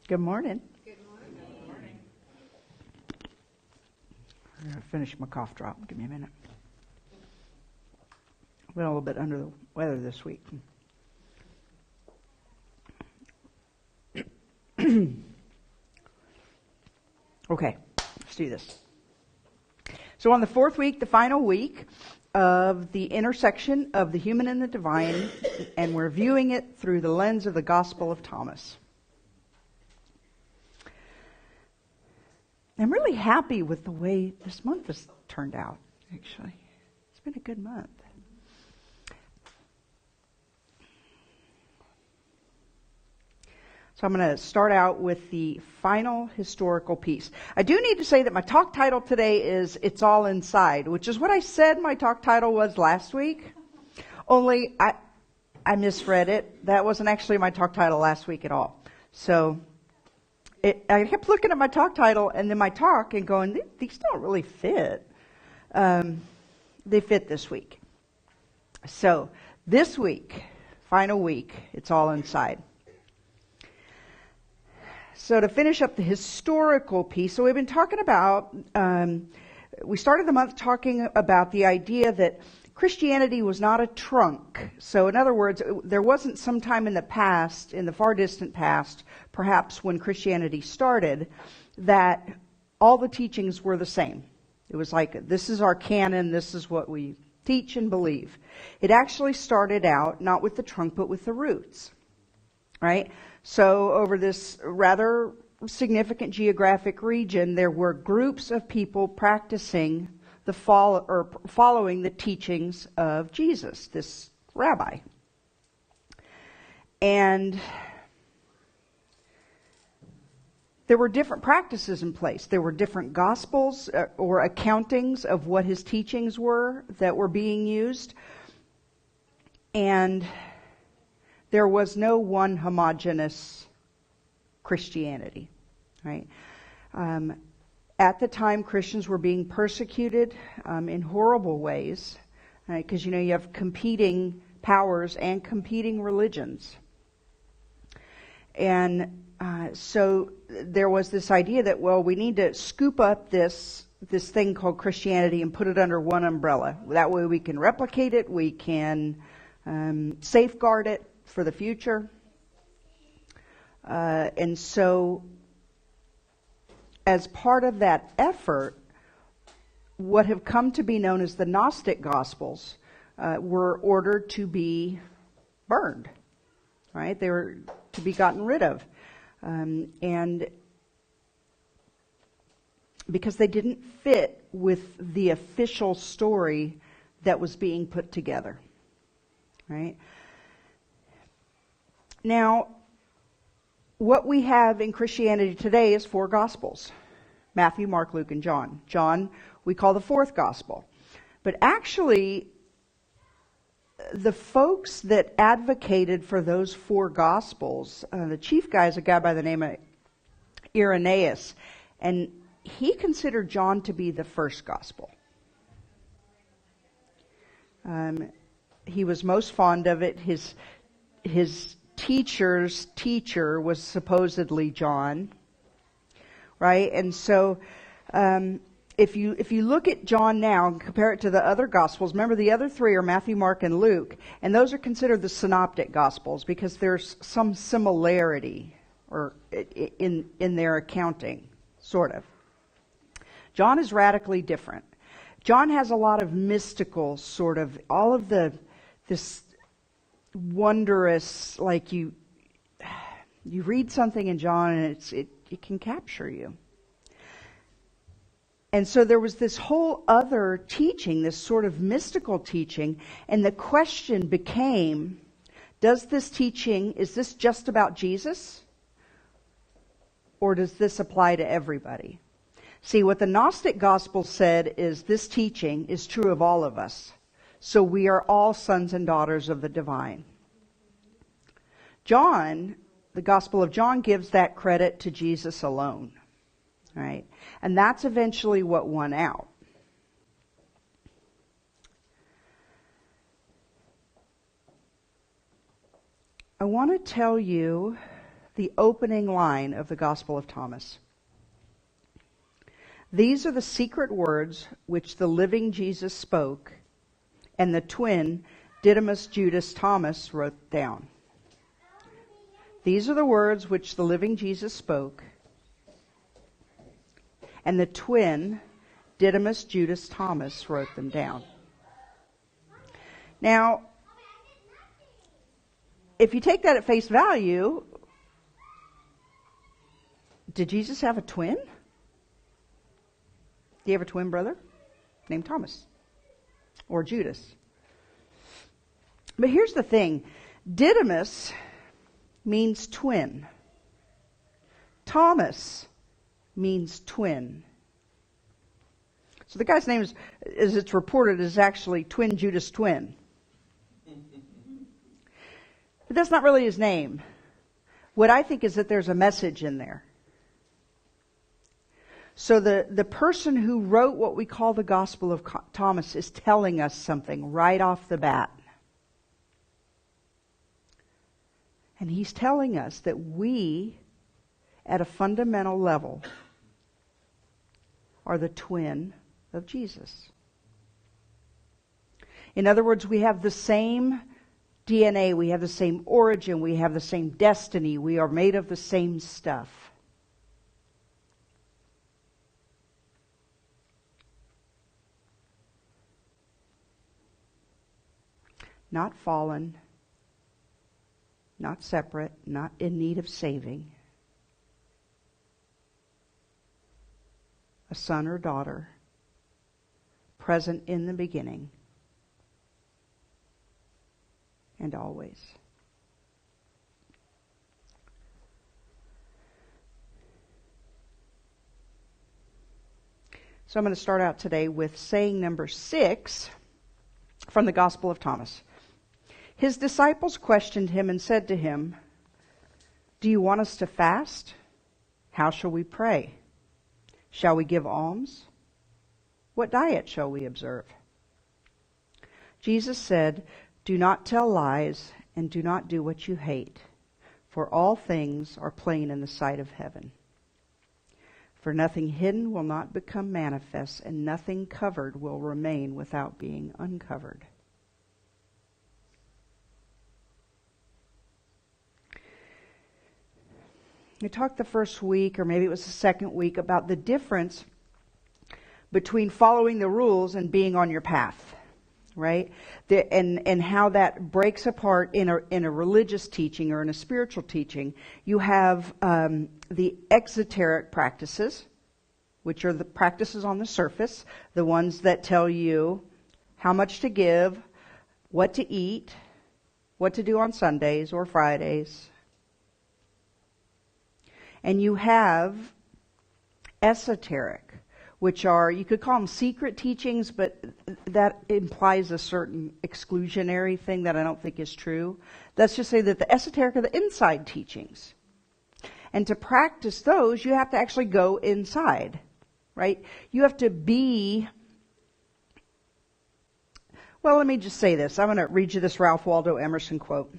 Good morning. Good morning. Good morning. I'm going to finish my cough drop. Give me a minute. I've been a little bit under the weather this week. Okay, let's do this. So on the fourth week, the final week of the intersection of the human and the divine, and we're viewing it through the lens of the Gospel of Thomas. I'm really happy with the way this month has turned out, actually. It's been a good month. So I'm going to start out with the final historical piece. I do need to say that my talk title today is It's All Inside, which is what I said my talk title was last week. Only I misread it. That wasn't actually my talk title last week at all. So I kept looking at my talk title and then my talk and going, these don't really fit. They fit this week. So this week, final week, it's all inside. So to finish up the historical piece, so we've been talking about, we started the month talking about the idea that Christianity was not a trunk. So in other words, there wasn't some time in the past, in the far distant past, perhaps when Christianity started, that all the teachings were the same. It was like, this is our canon, this is what we teach and believe. It actually started out not with the trunk, but with the roots, right? So over this rather significant geographic region, there were groups of people practicing following the teachings of Jesus, this rabbi. And there were different practices in place. There were different gospels or accountings of what his teachings were that were being used. And there was no one homogeneous Christianity, right? At the time, Christians were being persecuted in horrible ways, because you have competing powers and competing religions. And so there was this idea that, well, we need to scoop up this thing called Christianity and put it under one umbrella. That way we can replicate it, we can safeguard it for the future. And so as part of that effort, what have come to be known as the Gnostic Gospels were ordered to be burned, right? They were to be gotten rid of. And because they didn't fit with the official story that was being put together, right? Now, what we have in Christianity today is 4 Gospels. Matthew, Mark, Luke, and John. John we call the 4th Gospel. But actually, the folks that advocated for those 4 Gospels, the chief guy is a guy by the name of Irenaeus. And he considered John to be the 1st Gospel. He was most fond of it. His teacher's teacher was supposedly John, right? And so if you look at John now and compare it to the other Gospels, remember the other 3 are Matthew, Mark, and Luke, and those are considered the synoptic Gospels because there's some similarity or in their accounting, sort of. John is radically different. John has a lot of mystical sort of, all of this wondrous, like you read something in John and it can capture you. And so there was this whole other teaching, this sort of mystical teaching, and the question became, is this just about Jesus? Or does this apply to everybody? See, what the Gnostic Gospel said is this teaching is true of all of us. So we are all sons and daughters of the divine. John, the Gospel of John, gives that credit to Jesus alone, right? And that's eventually what won out. I want to tell you the opening line of the Gospel of Thomas. These are the secret words which the living Jesus spoke, and the twin Didymus Judas Thomas wrote down. These are the words which the living Jesus spoke, and the twin Didymus Judas Thomas wrote them down. Now, if you take that at face value, did Jesus have a twin? Do you have a twin brother named Thomas or Judas? But here's the thing. Didymus means twin. Thomas means twin. So the guy's name is, as it's reported, is actually Twin Judas Twin. But that's not really his name. What I think is that there's a message in there. So the person who wrote what we call the Gospel of Thomas is telling us something right off the bat. And he's telling us that we, at a fundamental level, are the twin of Jesus. In other words, we have the same DNA, we have the same origin, we have the same destiny, we are made of the same stuff. Not fallen, not separate, not in need of saving. A son or daughter, present in the beginning and always. So I'm going to start out today with saying number 6 from the Gospel of Thomas. His disciples questioned him and said to him, "Do you want us to fast? How shall we pray? Shall we give alms? What diet shall we observe?" Jesus said, "Do not tell lies and do not do what you hate, for all things are plain in the sight of heaven. For nothing hidden will not become manifest, and nothing covered will remain without being uncovered." We talked the first week, or maybe it was the second week, about the difference between following the rules and being on your path, right? And how that breaks apart in a religious teaching or in a spiritual teaching. You have the exoteric practices, which are the practices on the surface, the ones that tell you how much to give, what to eat, what to do on Sundays or Fridays. And you have esoteric, which are, you could call them secret teachings, but that implies a certain exclusionary thing that I don't think is true. Let's just say that the esoteric are the inside teachings. And to practice those, you have to actually go inside, right? You have to be... Well, let me just say this. I'm going to read you this Ralph Waldo Emerson quote.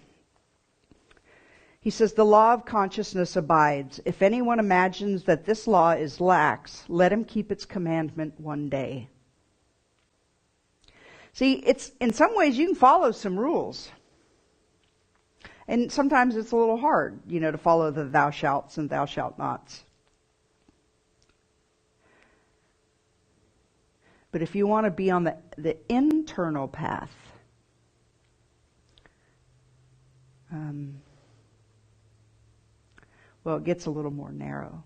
He says, "The law of consciousness abides. If anyone imagines that this law is lax, let him keep its commandment one day." See, it's in some ways you can follow some rules. And sometimes it's a little hard, to follow the thou shalts and thou shalt nots. But if you want to be on the internal path, well, it gets a little more narrow.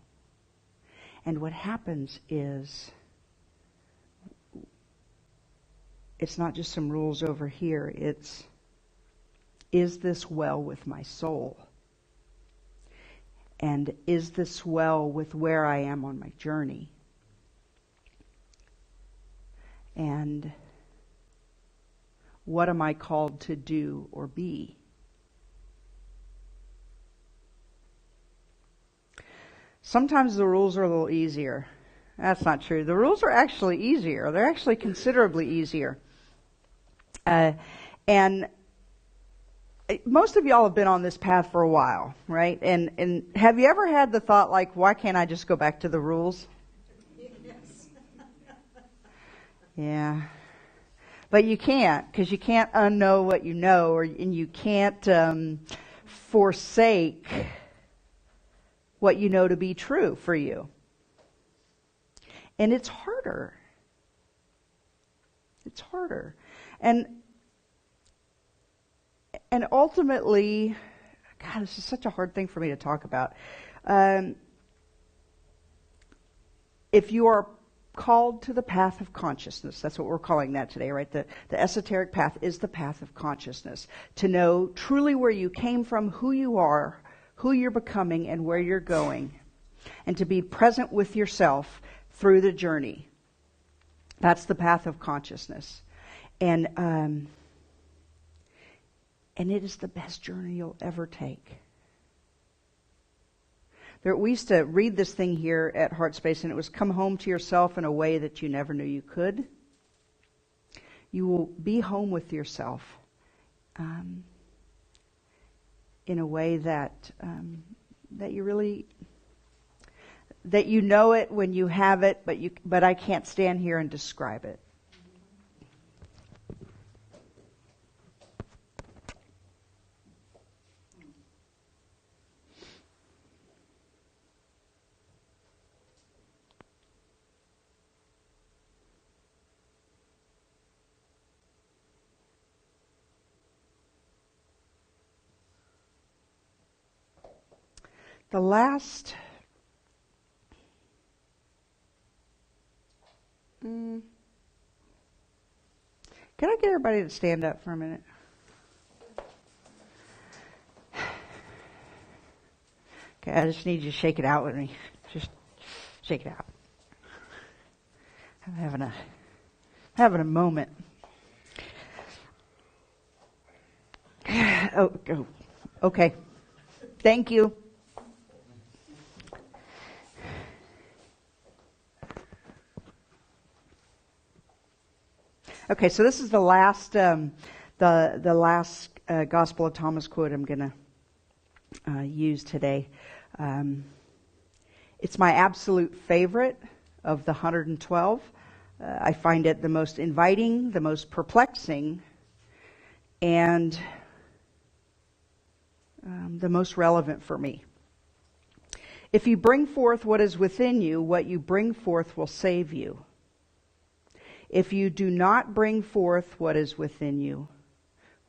And what happens is, it's not just some rules over here. It's, is this well with my soul? And is this well with where I am on my journey? And what am I called to do or be? Sometimes the rules are a little easier. That's not true. The rules are actually easier. They're actually considerably easier. And most of y'all have been on this path for a while, right? And have you ever had the thought like, why can't I just go back to the rules? Yes. Yeah. But you can't, because you can't unknow what you know, and you can't forsake what you know to be true for you. And it's harder. It's harder. And ultimately, God, this is such a hard thing for me to talk about. If you are called to the path of consciousness, that's what we're calling that today, right? The esoteric path is the path of consciousness. To know truly where you came from, who you are, who you're becoming, and where you're going. And to be present with yourself through the journey. That's the path of consciousness. And it is the best journey you'll ever take. We used to read this thing here at HeartSpace, and it was come home to yourself in a way that you never knew you could. You will be home with yourself in a way that you really, that you know it when you have it, but I can't stand here and describe it. The last can I get everybody to stand up for a minute? Okay, I just need you to shake it out with me. Just shake it out. I'm having a moment. Oh, okay. Thank you. Okay, so this is the last Gospel of Thomas quote I'm going to use today. It's my absolute favorite of the 112. I find it the most inviting, the most perplexing, and the most relevant for me. If you bring forth what is within you, what you bring forth will save you. If you do not bring forth what is within you,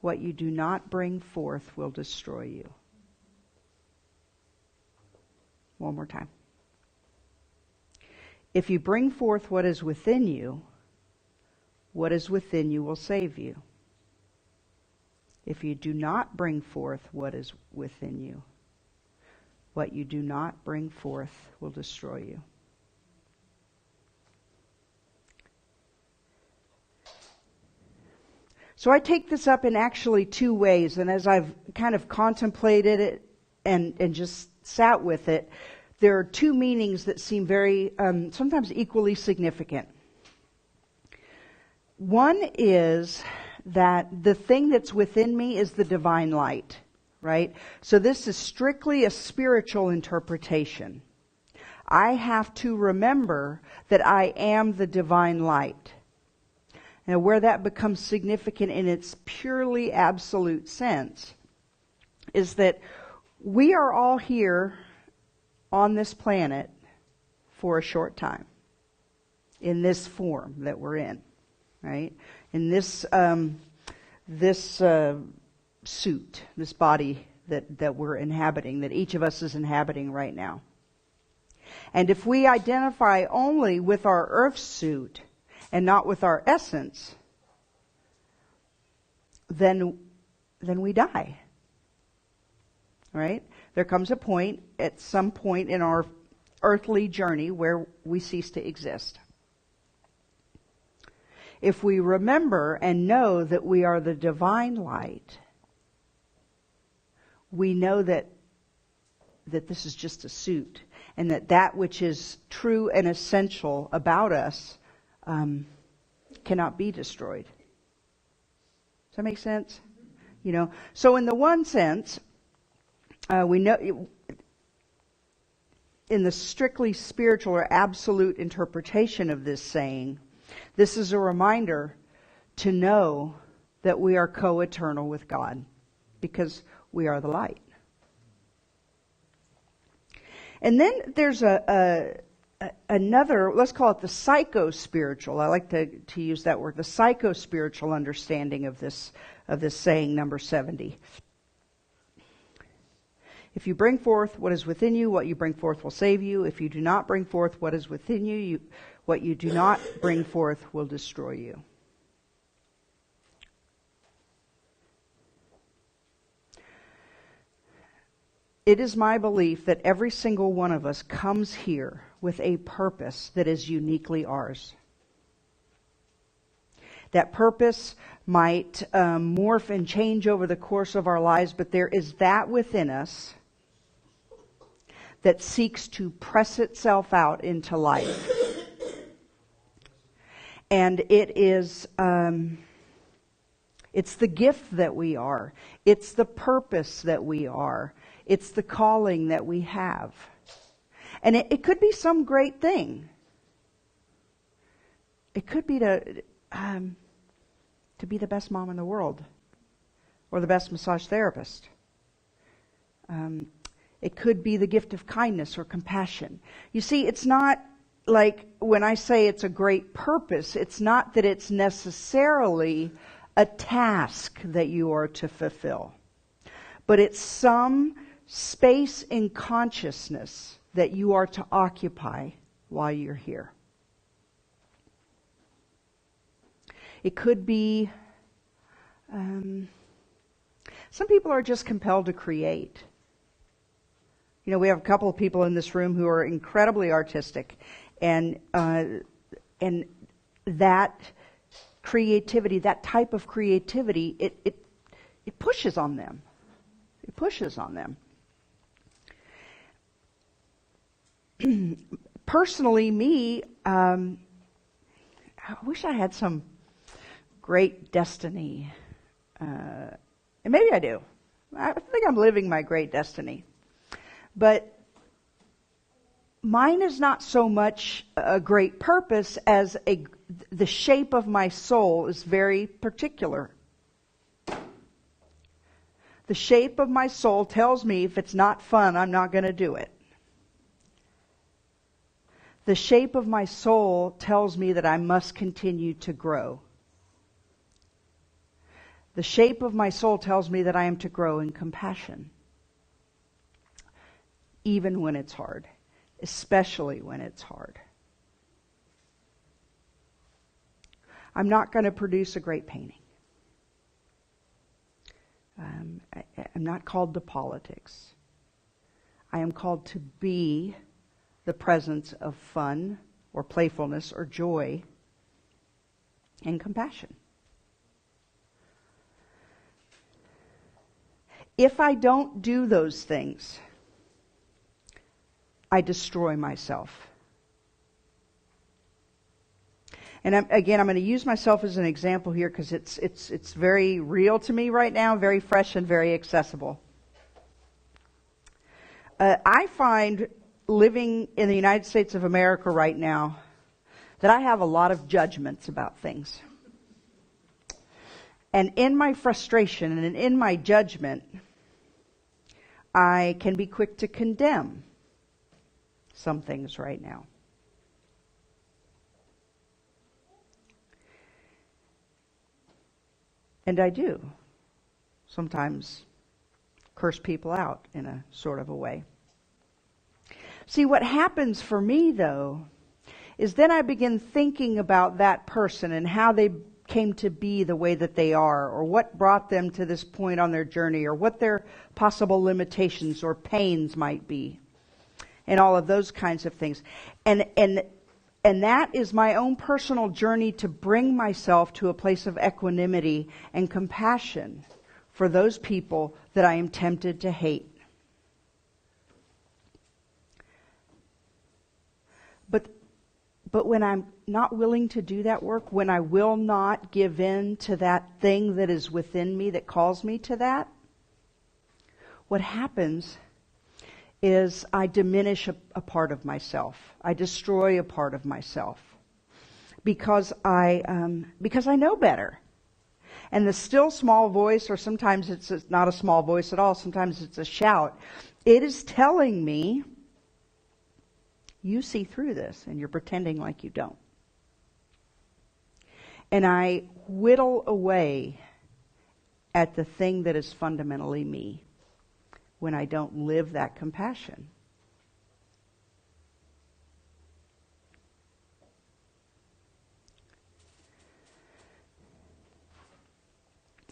what you do not bring forth will destroy you. One more time. If you bring forth what is within you, what is within you will save you. If you do not bring forth what is within you, what you do not bring forth will destroy you. So I take this up in actually two ways, and as I've kind of contemplated it and just sat with it, there are two meanings that seem very, sometimes equally significant. One is that the thing that's within me is the divine light, right? So this is strictly a spiritual interpretation. I have to remember that I am the divine light. Now, where that becomes significant in its purely absolute sense is that we are all here on this planet for a short time in this form that we're in, right? In this suit, this body that we're inhabiting, that each of us is inhabiting right now. And if we identify only with our earth suit and not with our essence, then we die. Right? There comes a point, at some point in our earthly journey, where we cease to exist. If we remember and know that we are the divine light, we know that this is just a suit, and that which is true and essential about us cannot be destroyed. Does that make sense? So in the one sense, we know in the strictly spiritual or absolute interpretation of this saying, this is a reminder to know that we are co-eternal with God because we are the light. And then there's another, let's call it the psycho-spiritual. I like to use that word, the psycho-spiritual understanding of this saying, number 70. If you bring forth what is within you, what you bring forth will save you. If you do not bring forth what is within you, what you do not bring forth will destroy you. It is my belief that every single one of us comes here with a purpose that is uniquely ours. That purpose might morph and change over the course of our lives, but there is that within us that seeks to press itself out into life. And it is, it's the gift that we are. It's the purpose that we are. It's the calling that we have. And it could be some great thing. It could be to be the best mom in the world, or the best massage therapist. It could be the gift of kindness or compassion. You see, it's not like when I say it's a great purpose, it's not that it's necessarily a task that you are to fulfill. But it's some space in consciousness that you are to occupy while you're here. It could be, some people are just compelled to create. We have a couple of people in this room who are incredibly artistic, and that creativity, that type of creativity, it pushes on them. It pushes on them. Personally, me, I wish I had some great destiny. And maybe I do. I think I'm living my great destiny. But mine is not so much a great purpose as the shape of my soul is very particular. The shape of my soul tells me if it's not fun, I'm not going to do it. The shape of my soul tells me that I must continue to grow. The shape of my soul tells me that I am to grow in compassion. Even when it's hard. Especially when it's hard. I'm not going to produce a great painting. I'm not called to politics. I am called to be the presence of fun or playfulness or joy and compassion. If I don't do those things, I destroy myself. And I'm going to use myself as an example here because it's very real to me right now, very fresh and very accessible. I find living in the United States of America right now that I have a lot of judgments about things. And in my frustration and in my judgment, I can be quick to condemn some things right now. And I do sometimes curse people out in a sort of a way. See, what happens for me, though, is then I begin thinking about that person and how they came to be the way that they are, or what brought them to this point on their journey, or what their possible limitations or pains might be, and all of those kinds of things. And that is my own personal journey to bring myself to a place of equanimity and compassion for those people that I am tempted to hate. But when I'm not willing to do that work, when I will not give in to that thing that is within me that calls me to that, what happens is I diminish a part of myself. I destroy a part of myself because I know better. And the still small voice, or sometimes it's not a small voice at all, sometimes it's a shout, it is telling me, you see through this and you're pretending like you don't. And I whittle away at the thing that is fundamentally me when I don't live that compassion.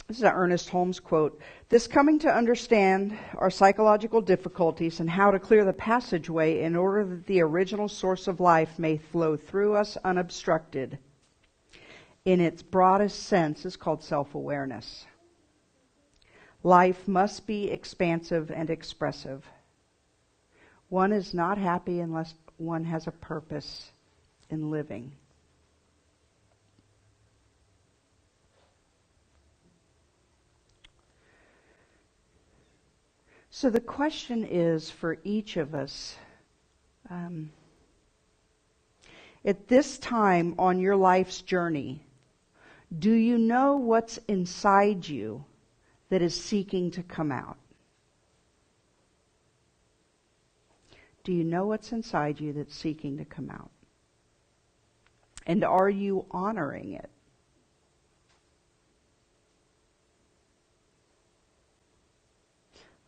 This is an Ernest Holmes quote. This coming to understand our psychological difficulties and how to clear the passageway in order that the original source of life may flow through us unobstructed, in its broadest sense, is called self-awareness. Life must be expansive and expressive. One is not happy unless one has a purpose in living. So the question is for each of us, at this time on your life's journey, do you know what's inside you that is seeking to come out? Do you know what's inside you that's seeking to come out? And are you honoring it?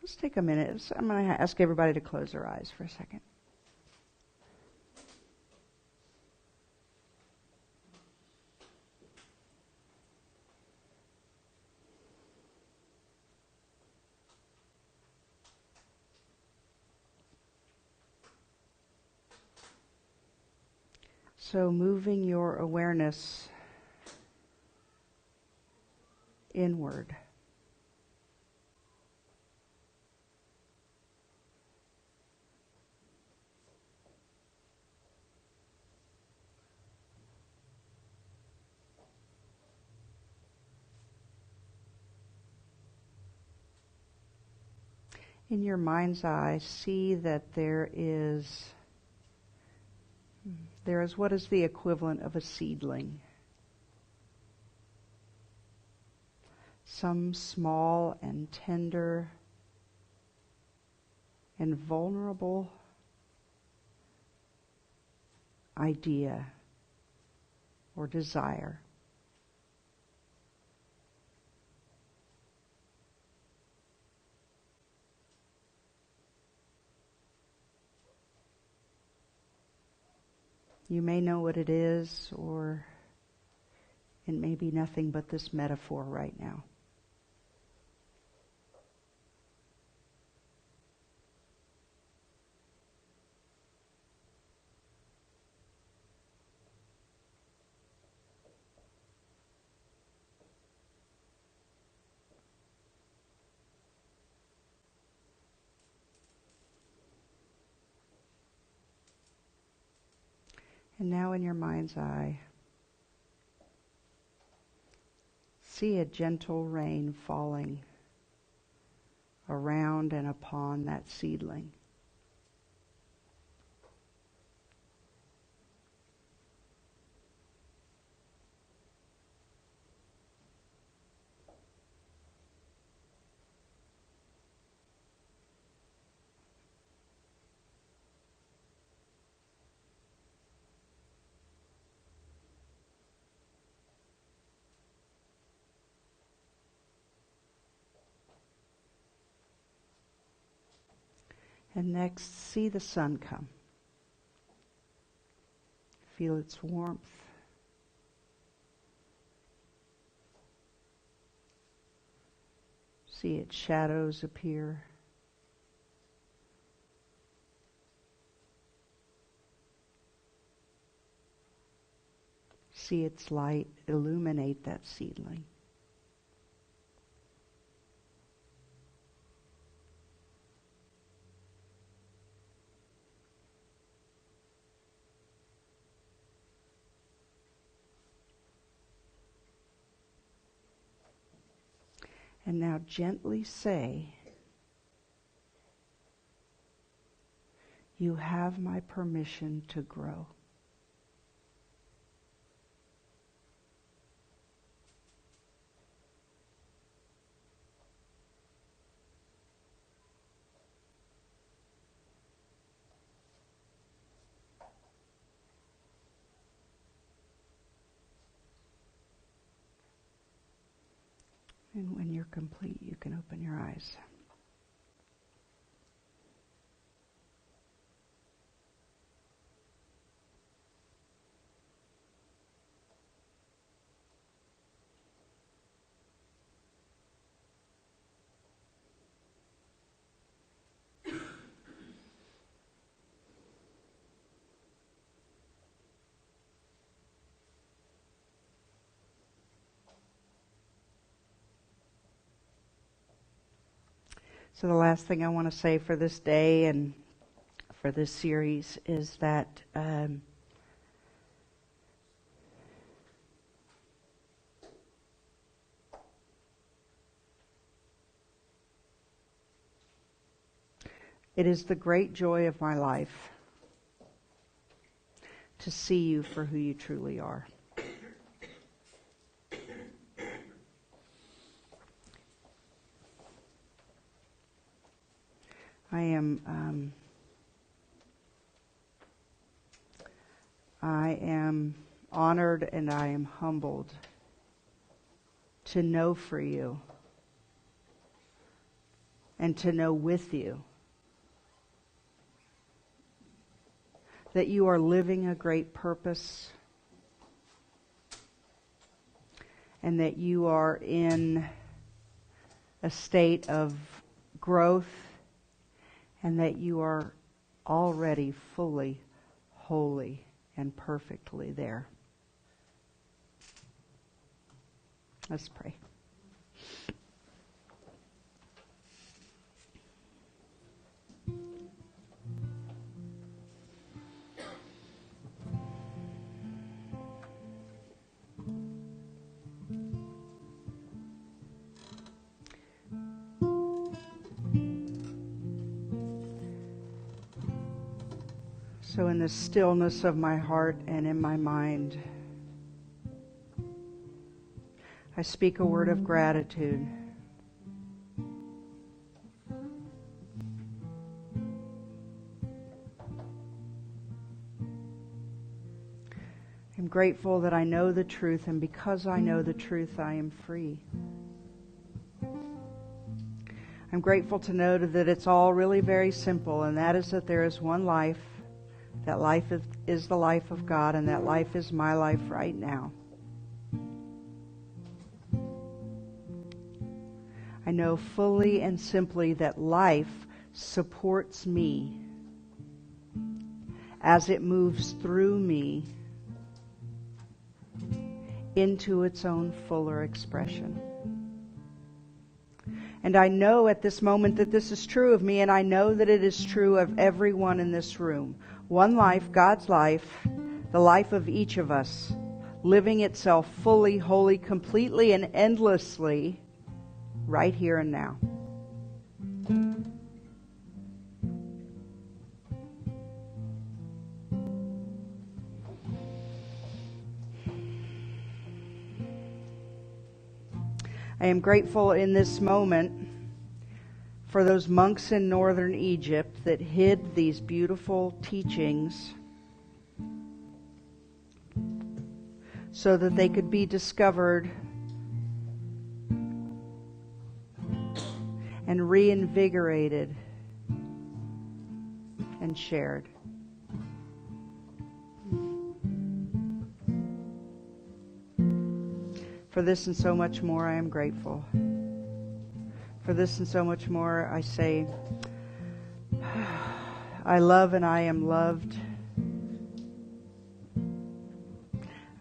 Let's take a minute. I'm going to ask everybody to close their eyes for a second. So moving your awareness inward. In your mind's eye, see that there is what is the equivalent of a seedling. Some small and tender and vulnerable idea or desire. You may know what it is, or it may be nothing but this metaphor right now. And now in your mind's eye, see a gentle rain falling around and upon that seedling. And next, see the sun come. Feel its warmth. See its shadows appear. See its light illuminate that seedling. And now gently say, you have my permission to grow. And when you're complete, you can open your eyes. So the last thing I want to say for this day and for this series is that it is the great joy of my life to see you for who you truly are. I am honored and I am humbled to know for you and to know with you that you are living a great purpose and that you are in a state of growth and that you are already fully, holy, and perfectly there. Let's pray. So in the stillness of my heart and in my mind, I speak a word of gratitude. I'm grateful that I know the truth, and because I know the truth, I am free. I'm grateful to know that it's all really very simple, and that is that there is one life. That life is the life of God, and that life is my life right now. I know fully and simply that life supports me as it moves through me into its own fuller expression. And I know at this moment that this is true of me, and I know that it is true of everyone in this room. One life, God's life, the life of each of us, living itself fully, wholly, completely, and endlessly right here and now. I am grateful in this moment for those monks in northern Egypt that hid these beautiful teachings so that they could be discovered and reinvigorated and shared. For this and so much more, I am grateful. For this and so much more, I say, I love and I am loved.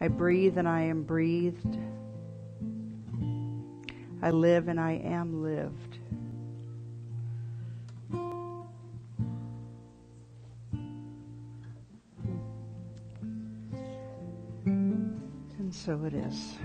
I breathe and I am breathed. I live and I am lived. And so it is.